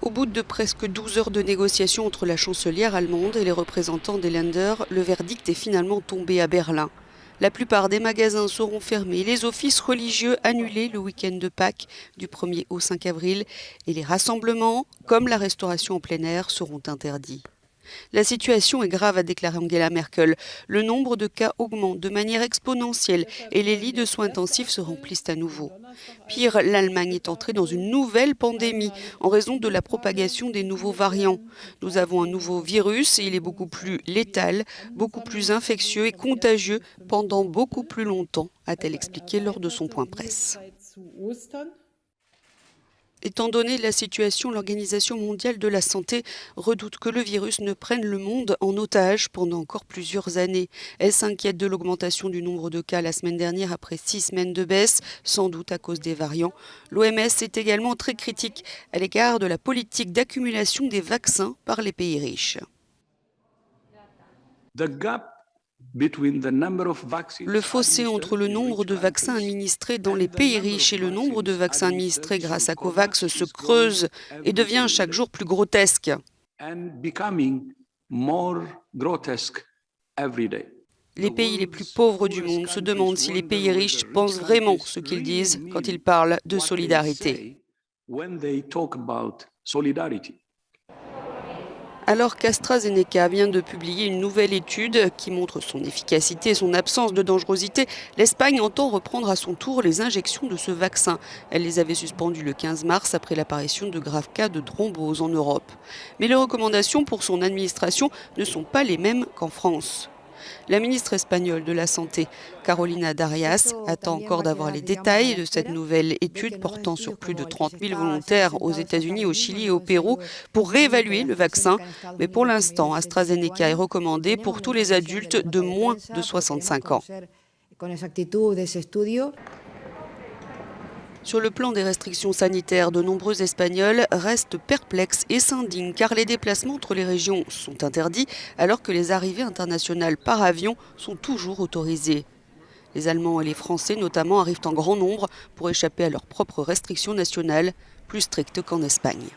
Au bout de presque 12 heures de négociations entre la chancelière allemande et les représentants des Länder, le verdict est finalement tombé à Berlin. La plupart des magasins seront fermés, les offices religieux annulés le week-end de Pâques du 1er au 5 avril et les rassemblements, comme la restauration en plein air, seront interdits. La situation est grave, a déclaré Angela Merkel. Le nombre de cas augmente de manière exponentielle et les lits de soins intensifs se remplissent à nouveau. Pire, l'Allemagne est entrée dans une nouvelle pandémie en raison de la propagation des nouveaux variants. Nous avons un nouveau virus et il est beaucoup plus létal, beaucoup plus infectieux et contagieux pendant beaucoup plus longtemps, a-t-elle expliqué lors de son point presse. Étant donné la situation, l'Organisation mondiale de la santé redoute que le virus ne prenne le monde en otage pendant encore plusieurs années. Elle s'inquiète de l'augmentation du nombre de cas la semaine dernière après 6 semaines de baisse, sans doute à cause des variants. L'OMS est également très critique à l'égard de la politique d'accumulation des vaccins par les pays riches. Le fossé entre le nombre de vaccins administrés dans les pays riches et le nombre de vaccins administrés grâce à COVAX se creuse et devient chaque jour plus grotesque. Les pays les plus pauvres du monde se demandent si les pays riches pensent vraiment ce qu'ils disent quand ils parlent de solidarité. Alors qu'AstraZeneca vient de publier une nouvelle étude qui montre son efficacité et son absence de dangerosité, l'Espagne entend reprendre à son tour les injections de ce vaccin. Elle les avait suspendues le 15 mars après l'apparition de graves cas de thrombose en Europe. Mais les recommandations pour son administration ne sont pas les mêmes qu'en France. La ministre espagnole de la Santé, Carolina Darias, attend encore d'avoir les détails de cette nouvelle étude portant sur plus de 30 000 volontaires aux États-Unis, au Chili et au Pérou pour réévaluer le vaccin. Mais pour l'instant, AstraZeneca est recommandé pour tous les adultes de moins de 65 ans. Sur le plan des restrictions sanitaires, de nombreux Espagnols restent perplexes et s'indignent car les déplacements entre les régions sont interdits alors que les arrivées internationales par avion sont toujours autorisées. Les Allemands et les Français notamment arrivent en grand nombre pour échapper à leurs propres restrictions nationales, plus strictes qu'en Espagne.